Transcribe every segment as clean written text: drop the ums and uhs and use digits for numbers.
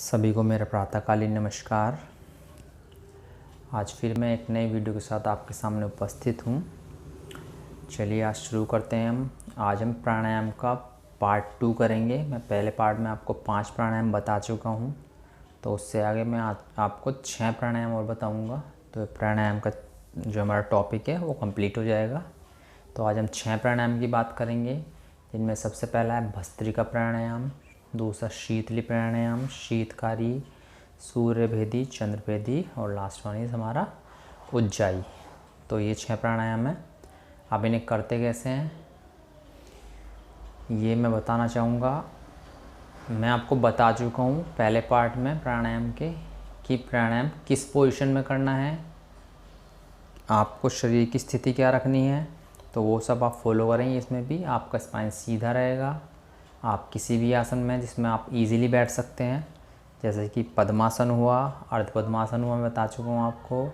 सभी को मेरा प्रातःकालीन नमस्कार। आज फिर मैं एक नई वीडियो के साथ आपके सामने उपस्थित हूँ। चलिए आज शुरू करते हैं। आज हम प्राणायाम का पार्ट 2 करेंगे। मैं पहले पार्ट में आपको 5 प्राणायाम बता चुका हूँ, तो उससे आगे मैं आपको 6 प्राणायाम और बताऊँगा। तो प्राणायाम का जो हमारा टॉपिक है वो कंप्लीट हो जाएगा। तो आज हम 6 प्राणायाम की बात करेंगे, जिनमें सबसे पहला है भस्त्रिका प्राणायाम, दूसरा शीतली प्राणायाम, शीतकारी, सूर्यभेदी, चंद्रभेदी और लास्ट वन इज हमारा उज्जाई। तो ये 6 प्राणायाम है। अब इन्हें करते कैसे हैं ये मैं बताना चाहूँगा। मैं आपको बता चुका हूँ पहले पार्ट में प्राणायाम के कि प्राणायाम किस पोजीशन में करना है, आपको शरीर की स्थिति क्या रखनी है, तो वो सब आप फॉलो करेंगे। इसमें भी आपका स्पाइन सीधा रहेगा। आप किसी भी आसन में जिसमें आप इजीली बैठ सकते हैं, जैसे कि पद्मासन हुआ, अर्ध पद्मासन हुआ, मैं बता चुका हूँ आपको,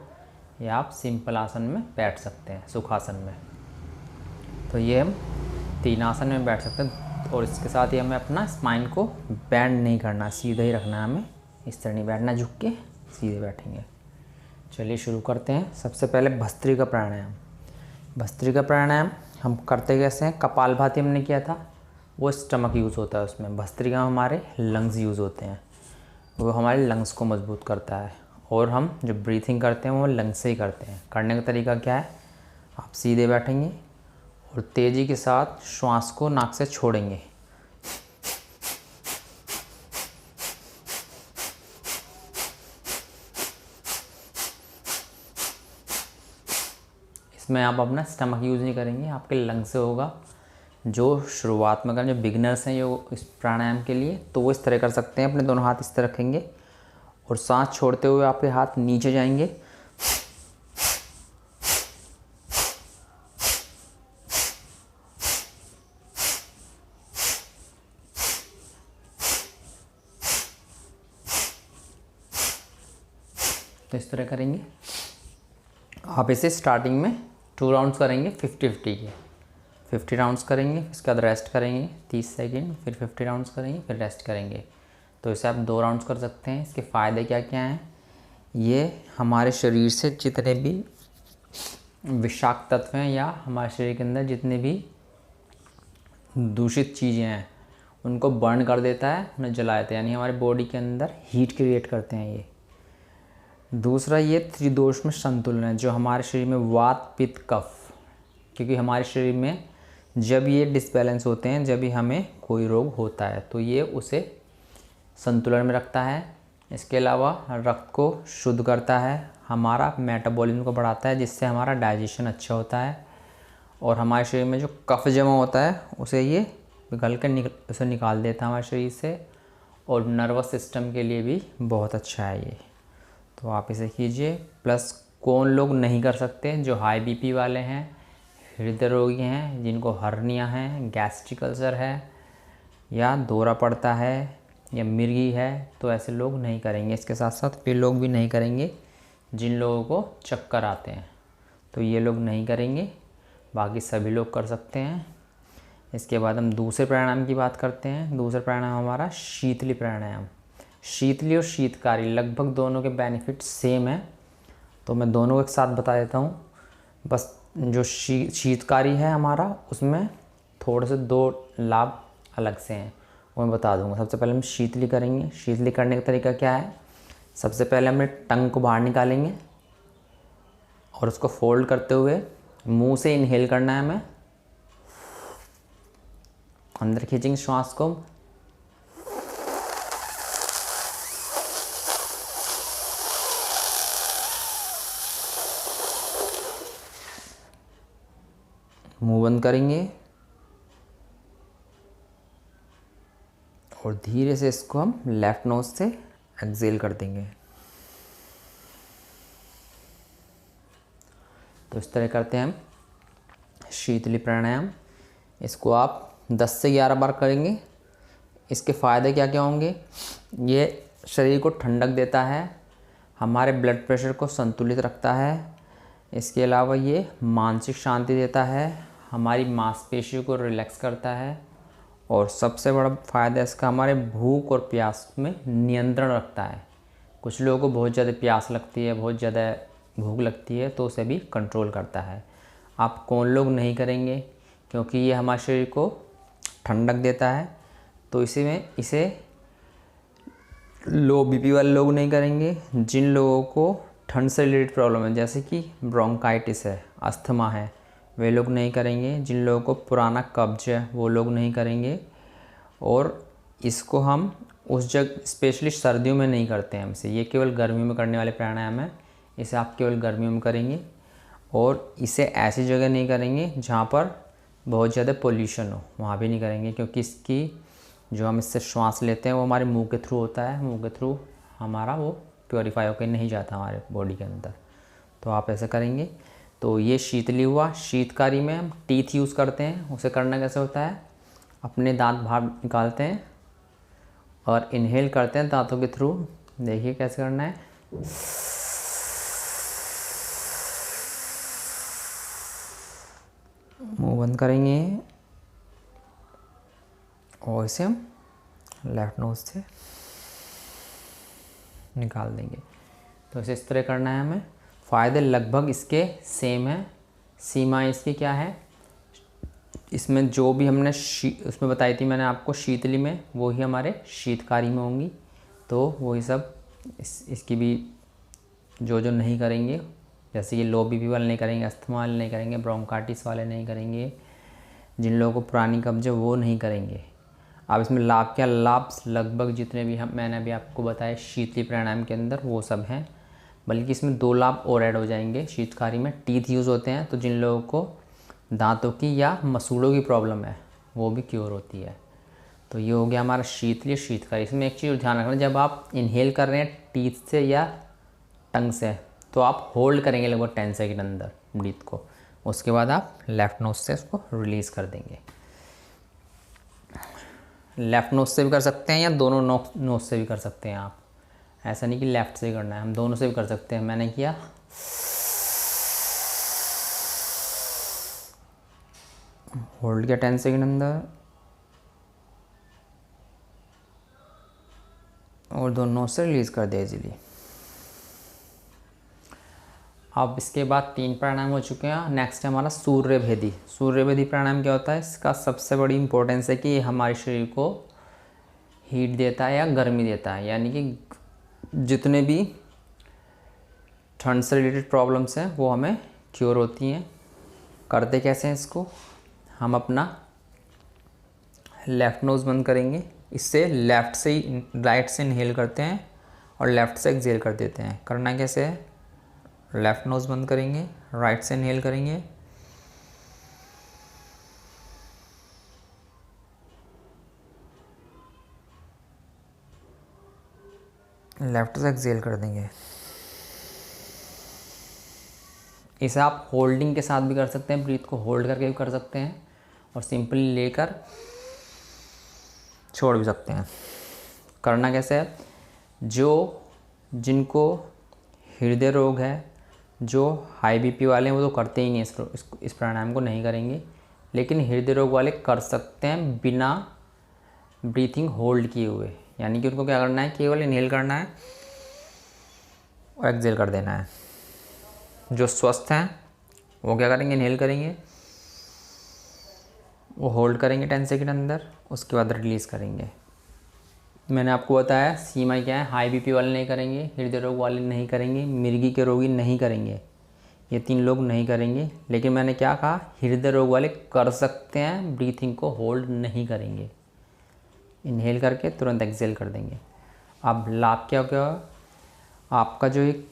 या आप सिंपल आसन में बैठ सकते हैं, सुखासन में। तो ये हम 3 आसन में बैठ सकते हैं। और इसके साथ ही हमें अपना स्पाइन को बैंड नहीं करना, सीधा ही रखना है। हमें इस तरह नहीं बैठना, झुक के सीधे बैठेंगे। चलिए शुरू करते हैं। सबसे पहले भस्त्रिका प्राणायाम। भस्त्रिका प्राणायाम हम करते कैसे हैं? कपालभाति हमने किया था, वो स्टमक यूज़ होता है उसमें। भस्त्रिका हमारे लंग्स यूज़ होते हैं, वो हमारे लंग्स को मजबूत करता है। और हम जो ब्रीथिंग करते हैं वो लंग्स से ही करते हैं। करने का तरीका क्या है? आप सीधे बैठेंगे और तेज़ी के साथ श्वास को नाक से छोड़ेंगे। इसमें आप अपना स्टमक यूज़ नहीं करेंगे, आपके लंग्स से होगा। जो शुरुआत में जो बिगिनर्स हैं जो इस प्राणायाम के लिए, तो वो इस तरह कर सकते हैं। अपने दोनों हाथ इस तरह रखेंगे और सांस छोड़ते हुए आपके हाथ नीचे जाएंगे। तो इस तरह करेंगे आप। इसे स्टार्टिंग में 2 राउंड्स करेंगे 50-50 के। 50 राउंड्स करेंगे, इसके बाद रेस्ट करेंगे 30 सेकंड, फिर 50 राउंड्स करेंगे, फिर रेस्ट करेंगे। तो इसे आप 2 राउंड्स कर सकते हैं। इसके फ़ायदे क्या क्या हैं? ये हमारे शरीर से जितने भी विषाक्त तत्व हैं या हमारे शरीर के अंदर जितने भी दूषित चीज़ें हैं उनको बर्न कर देता है, उन्हें जला देता है, यानी हमारे बॉडी के अंदर हीट क्रिएट करते हैं ये। दूसरा, ये त्रिदोष में संतुलन है, जो हमारे शरीर में वात पित्त कफ, क्योंकि हमारे शरीर में जब ये डिसबैलेंस होते हैं, जब भी हमें कोई रोग होता है, तो ये उसे संतुलन में रखता है। इसके अलावा रक्त को शुद्ध करता है, हमारा मेटाबॉलिज्म को बढ़ाता है, जिससे हमारा डाइजेशन अच्छा होता है। और हमारे शरीर में जो कफ जमा होता है उसे ये पिघल कर उसे निकाल देता है हमारे शरीर से। और नर्वस सिस्टम के लिए भी बहुत अच्छा है ये। तो आप इसे कीजिए। प्लस कौन लोग नहीं कर सकते? जो हाई बीपी वाले हैं, हृदय रोगी हैं, जिनको हर्निया है, गैस्ट्रिक अल्सर है, या दौरा पड़ता है, या मिर्गी है, तो ऐसे लोग नहीं करेंगे। इसके साथ साथ वे लोग भी नहीं करेंगे जिन लोगों को चक्कर आते हैं, तो ये लोग नहीं करेंगे। बाकी सभी लोग कर सकते हैं। इसके बाद हम दूसरे प्राणायाम की बात करते हैं। दूसरा प्राणायाम हमारा शीतली प्राणायाम। शीतली और शीतकारी लगभग दोनों के बेनिफिट सेम हैं, तो मैं दोनों को एक साथ बता देता हूँ। बस जो शीतकारी है हमारा, उसमें थोड़े से 2 लाभ अलग से हैं, वो मैं बता दूंगा। सबसे पहले हम शीतली करेंगे। शीतली करने का तरीका क्या है? सबसे पहले हम टंग को बाहर निकालेंगे और उसको फोल्ड करते हुए मुंह से इनहेल करना है हमें। अंदर खींचेंगे श्वास को, मुंह बंद करेंगे और धीरे से इसको हम लेफ्ट नोज से एक्सेल कर देंगे। तो इस तरह करते हैं हम शीतली प्राणायाम। इसको आप 10 से 11 बार करेंगे। इसके फ़ायदे क्या क्या होंगे? ये शरीर को ठंडक देता है, हमारे ब्लड प्रेशर को संतुलित रखता है। इसके अलावा ये मानसिक शांति देता है, हमारी मांसपेशियों को रिलैक्स करता है और सबसे बड़ा फ़ायदा इसका हमारे भूख और प्यास में नियंत्रण रखता है। कुछ लोगों को बहुत ज़्यादा प्यास लगती है, बहुत ज़्यादा भूख लगती है, तो उसे भी कंट्रोल करता है। आप कौन लोग नहीं करेंगे, क्योंकि ये हमारे शरीर को ठंडक देता है। तो इसे लो बीपी वाले लोग नहीं करेंगे। जिन लोगों को ठंड से रिलेटेड प्रॉब्लम है, जैसे कि ब्रोंकाइटिस है, अस्थमा है, वे लोग नहीं करेंगे। जिन लोगों को पुराना कब्ज है वो लोग नहीं करेंगे। और इसको हम उस जगह स्पेशली सर्दियों में नहीं करते हैं हमसे, ये केवल गर्मियों में करने वाले प्राणायाम है। इसे आप केवल गर्मियों में करेंगे और इसे ऐसी जगह नहीं करेंगे जहाँ पर बहुत ज़्यादा पोल्यूशन हो, वहाँ भी नहीं करेंगे, क्योंकि इसकी जो हम इससे श्वास लेते हैं वो हमारे मुंह के थ्रू होता है। मुंह के थ्रू हमारा वो प्योरीफाई होकर नहीं जाता हमारे बॉडी के अंदर, तो आप ऐसे करेंगे। तो ये शीतली हुआ। शीतकारी में हम टीथ यूज़ करते हैं। उसे करना कैसे होता है, अपने दांत बाहर निकालते हैं और इनहेल करते हैं दांतों के थ्रू। देखिए कैसे करना है। मुंह बंद करेंगे और इसे हम लेफ्ट नोज से निकाल देंगे। तो इसे इस तरह करना है हमें। फ़ायदे लगभग इसके सेम है। सीमा इसकी क्या है, इसमें जो भी हमने उसमें बताई थी मैंने आपको शीतली में, वो ही हमारे शीतकारी में होंगी। तो वही सब इसकी भी जो नहीं करेंगे, जैसे कि लो बीपी वाले नहीं करेंगे, अस्थमा वाले नहीं करेंगे, ब्रोंकाइटिस वाले नहीं करेंगे, जिन लोगों को पुरानी कब्ज है वो नहीं करेंगे। अब इसमें लाभ क्या, लाभ लगभग जितने भी मैंने अभी आपको बताए शीतली प्राणायाम के अंदर वो सब हैं। बल्कि इसमें 2 लाभ और ऐड हो जाएंगे। शीतकारी में टीथ यूज़ होते हैं, तो जिन लोगों को दांतों की या मसूड़ों की प्रॉब्लम है वो भी क्योर होती है। तो ये हो गया हमारा शीतली शीतकारी। इसमें एक चीज़ ध्यान रखना, जब आप इनहेल कर रहे हैं टीथ से या टंग से, तो आप होल्ड करेंगे लगभग 10 सेकेंड अंदर ब्रीथ को। उसके बाद आप लेफ़्ट नोज से उसको रिलीज़ कर देंगे। लेफ़्ट नोज से भी कर सकते हैं या दोनों नोज से भी कर सकते हैं आप। ऐसा नहीं कि लेफ़्ट से ही करना है, हम दोनों से भी कर सकते हैं। मैंने किया, होल्ड किया 10 सेकेंड अंदर और दोनों नोज से रिलीज़ कर दिया इजीली। अब इसके बाद 3 प्राणायाम हो चुके हैं। नेक्स्ट है हमारा सूर्यभेदी। सूर्यभेदी प्राणायाम क्या होता है, इसका सबसे बड़ी इंपॉर्टेंस है कि ये हमारे शरीर को हीट देता है या गर्मी देता है, यानी कि जितने भी ठंड से रिलेटेड प्रॉब्लम्स हैं वो हमें क्योर होती हैं। करते कैसे हैं इसको, हम अपना लेफ़्ट नोज़ बंद करेंगे। इससे लेफ़्ट से ही राइट से इनहेल करते हैं और लेफ़्ट से एक्सहेल कर देते हैं। करना कैसे है, लेफ़्ट नोज़ बंद करेंगे, राइट से इनहेल करेंगे, लेफ़्ट से एक्सहेल कर देंगे। इसे आप होल्डिंग के साथ भी कर सकते हैं, ब्रीथ को होल्ड करके भी कर सकते हैं और सिंपली लेकर छोड़ भी सकते हैं। करना कैसे है, जिनको हृदय रोग है, जो हाई बीपी वाले हैं, वो तो करते ही नहीं, इस प्राणायाम को नहीं करेंगे। लेकिन हृदय रोग वाले कर सकते हैं बिना ब्रीथिंग होल्ड किए हुए। यानी कि उनको क्या करना है, केवल इनहेल करना है और एक्सहेल कर देना है। जो स्वस्थ हैं वो क्या करेंगे, इनहेल करेंगे, वो होल्ड करेंगे 10 सेकेंड अंदर, उसके बाद रिलीज़ करेंगे। मैंने आपको बताया सीमा क्या है, हाई बीपी वाले नहीं करेंगे, हृदय रोग वाले नहीं करेंगे, मिर्गी के रोगी नहीं करेंगे, ये 3 लोग नहीं करेंगे। लेकिन मैंने क्या कहा, हृदय रोग वाले कर सकते हैं, ब्रीथिंग को होल्ड नहीं करेंगे, इनहेल करके तुरंत एक्सहेल कर देंगे। अब लाभ क्या क्या, आपका जो एक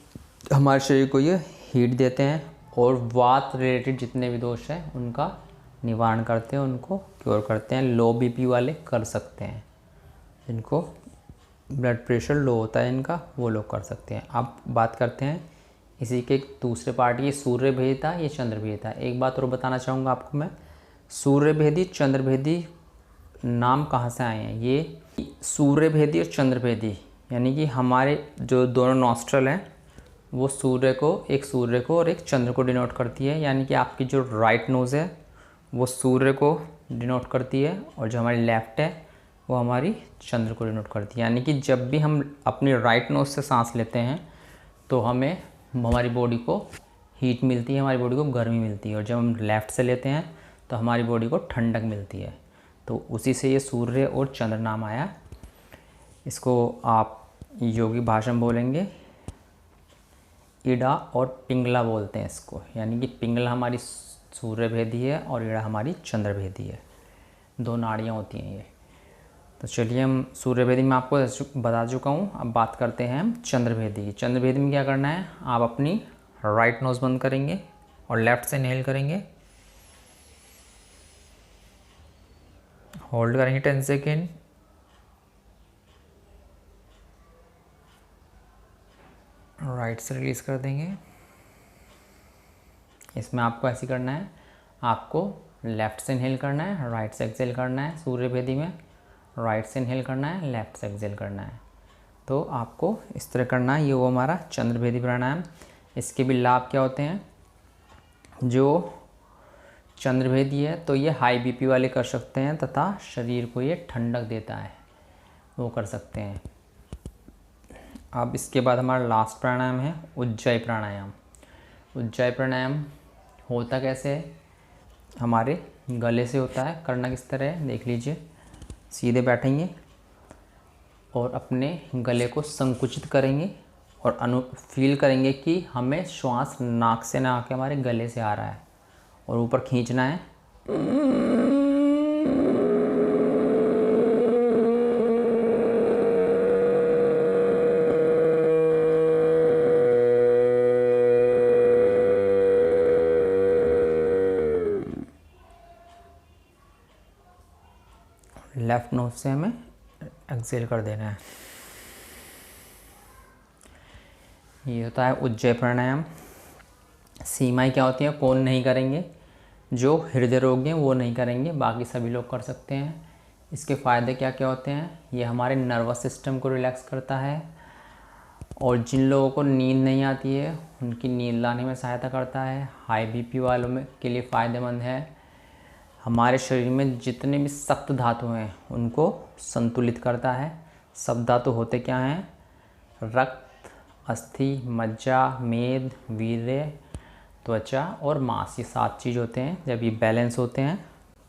हमारे शरीर को ये हीट देते हैं और वात रिलेटेड जितने भी दोष हैं उनका निवारण करते हैं, उनको क्योर करते हैं। लो बीपी वाले कर सकते हैं, जिनको ब्लड प्रेशर लो होता है इनका, वो लोग कर सकते हैं। अब बात करते हैं इसी के दूसरे पार्ट, ये सूर्यभेदी था, ये चंद्रभेदी था। एक बात और बताना चाहूँगा आपको मैं, सूर्यभेदी चंद्रभेदी नाम कहाँ से आए हैं। ये सूर्यभेदी और चंद्रभेदी यानी कि हमारे जो दोनों नॉस्ट्रल हैं वो सूर्य को और एक चंद्र को डिनोट करती है। यानी कि आपकी जो राइट नोज़ है वो सूर्य को डिनोट करती है और जो हमारी लेफ़्ट है वो हमारी चंद्र को डिनोट करती है। यानी कि जब भी हम अपनी राइट नोज़ से सांस लेते हैं तो हमें हमारी बॉडी को हीट मिलती है, हमारी बॉडी को गर्मी मिलती है, और जब हम लेफ़्ट से लेते हैं तो हमारी बॉडी को ठंडक मिलती है। तो उसी से ये सूर्य और चंद्र नाम आया। इसको आप योगी भाषा में बोलेंगे ईड़ा और पिंगला बोलते हैं इसको। यानी कि पिंगला हमारी सूर्य भेदी है और ईड़ा हमारी चंद्र भेदी है, 2 नाड़ियाँ होती हैं ये। तो चलिए हम सूर्य भेदी में आपको बता चुका हूँ, अब बात करते हैं हम चंद्र भेदी की। चंद्र भेदी में क्या करना है, आप अपनी राइट नोज़ बंद करेंगे और लेफ़्ट से इनहेल करेंगे, होल्ड करेंगे 10 सेकेंड, राइट से रिलीज़ कर देंगे। इसमें आपको ऐसे करना है, आपको लेफ़्ट से इनहेल करना है, राइट से एक्सहेल करना है। सूर्य भेदी में राइट से इनहेल करना है, लेफ़्ट से एक्सहेल करना है। तो आपको इस तरह करना है। ये वो हमारा चंद्र भेदी प्राणायाम। इसके भी लाभ क्या होते हैं, जो चंद्र भेदी है तो ये हाई बीपी वाले कर सकते हैं तथा शरीर को ये ठंडक देता है, वो कर सकते हैं। अब इसके बाद हमारा लास्ट प्राणायाम है उज्जाई प्राणायाम। उज्जाई प्राणायाम होता कैसे है, हमारे गले से होता है। करना किस तरह है देख लीजिए। सीधे बैठेंगे और अपने गले को संकुचित करेंगे और फील करेंगे कि हमें श्वास नाक से ना आके हमारे गले से आ रहा है, और ऊपर खींचना है। लेफ़्ट नोज से हमें एक्सहेल कर देना है। ये होता है उज्जय प्राणायाम। सीमाएं क्या होती हैं, कौन नहीं करेंगे, जो हृदय रोगी हैं वो नहीं करेंगे, बाकी सभी लोग कर सकते हैं। इसके फ़ायदे क्या क्या होते हैं, ये हमारे नर्वस सिस्टम को रिलैक्स करता है, और जिन लोगों को नींद नहीं आती है उनकी नींद लाने में सहायता करता है। हाई बीपी वालों में के लिए फ़ायदेमंद है। हमारे शरीर में जितने भी सप्त धातु हैं उनको संतुलित करता है। सप्त धातु होते क्या हैं, रक्त, अस्थि, मज्जा, मेद, वीर्य, त्वचा और मांस, ये 7 चीज़ होते हैं। जब ये बैलेंस होते हैं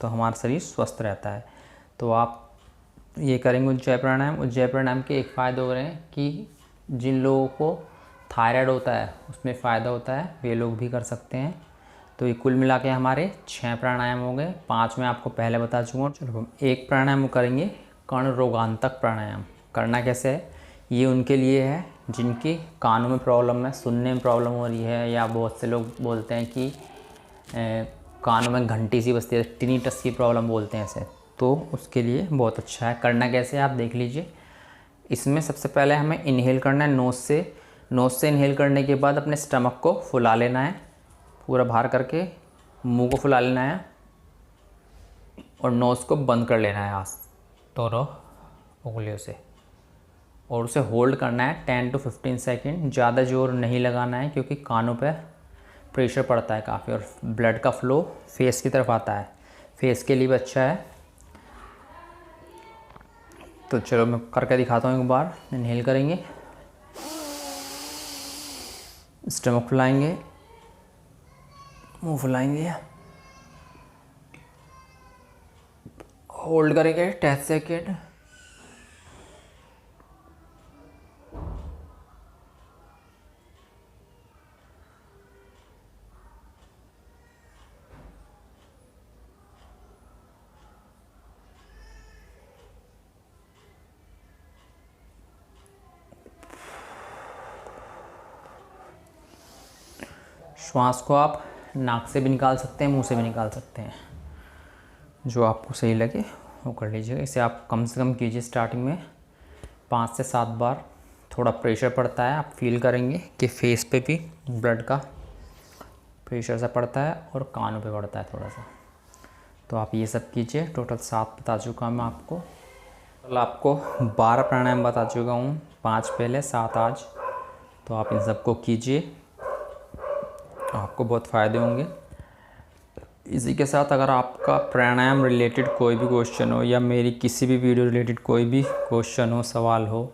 तो हमारा शरीर स्वस्थ रहता है। तो आप ये करेंगे उज्जय प्राणायाम। उज्जय प्राणायाम के एक फ़ायदे हो रहे हैं कि जिन लोगों को थायराइड होता है उसमें फ़ायदा होता है, वे लोग भी कर सकते हैं। तो ये कुल मिला के हमारे 6 प्राणायाम हो गए। 5 मैं आपको पहले बता चुका हूँ। चलो एक प्राणायाम करेंगे कर्ण रोगांतक प्राणायाम। करना कैसे है, ये उनके लिए है जिनकी कानों में प्रॉब्लम है, सुनने में प्रॉब्लम हो रही है, या बहुत से लोग बोलते हैं कि कानों में घंटी सी बजती है, टिनिटस की प्रॉब्लम बोलते हैं इसे, तो उसके लिए बहुत अच्छा है। करना कैसे है आप देख लीजिए। इसमें सबसे पहले हमें इनहेल करना है नोज़ से। नोज़ से इनहेल करने के बाद अपने स्टमक को फुला लेना है, पूरा बाहर करके मुंह को फुला लेना है, और नोज़ को बंद कर लेना है दोनों उंगलियों से, और उसे होल्ड करना है 10 to 15 सेकेंड। ज़्यादा जोर नहीं लगाना है क्योंकि कानों पे प्रेशर पड़ता है काफ़ी, और ब्लड का फ्लो फेस की तरफ आता है, फेस के लिए भी अच्छा है। तो चलो मैं करके दिखाता हूँ एक बार। इनहेल करेंगे, स्टमक फुलाएंगे, मुंह फुलाएंगे, होल्ड करेंगे 10 सेकेंड, श्वास को आप नाक से भी निकाल सकते हैं, मुंह से भी निकाल सकते हैं, जो आपको सही लगे वो कर लीजिएगा। इसे आप कम से कम कीजिए स्टार्टिंग में 5 से 7 बार। थोड़ा प्रेशर पड़ता है, आप फील करेंगे कि फेस पे भी ब्लड का प्रेशर सा पड़ता है और कानों पे पड़ता है थोड़ा सा। तो आप ये सब कीजिए। टोटल 7 बता चुका मैं आपको। कल आपको 12 प्राणायाम बता चुका हूँ, 5 पहले 7 आज। तो आप इन सबको कीजिए, आपको बहुत फ़ायदे होंगे। इसी के साथ अगर आपका प्राणायाम रिलेटेड कोई भी क्वेश्चन हो या मेरी किसी भी वीडियो रिलेटेड कोई भी क्वेश्चन हो, सवाल हो,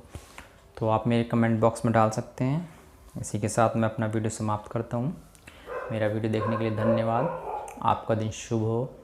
तो आप मेरे कमेंट बॉक्स में डाल सकते हैं। इसी के साथ मैं अपना वीडियो समाप्त करता हूँ। मेरा वीडियो देखने के लिए धन्यवाद। आपका दिन शुभ हो।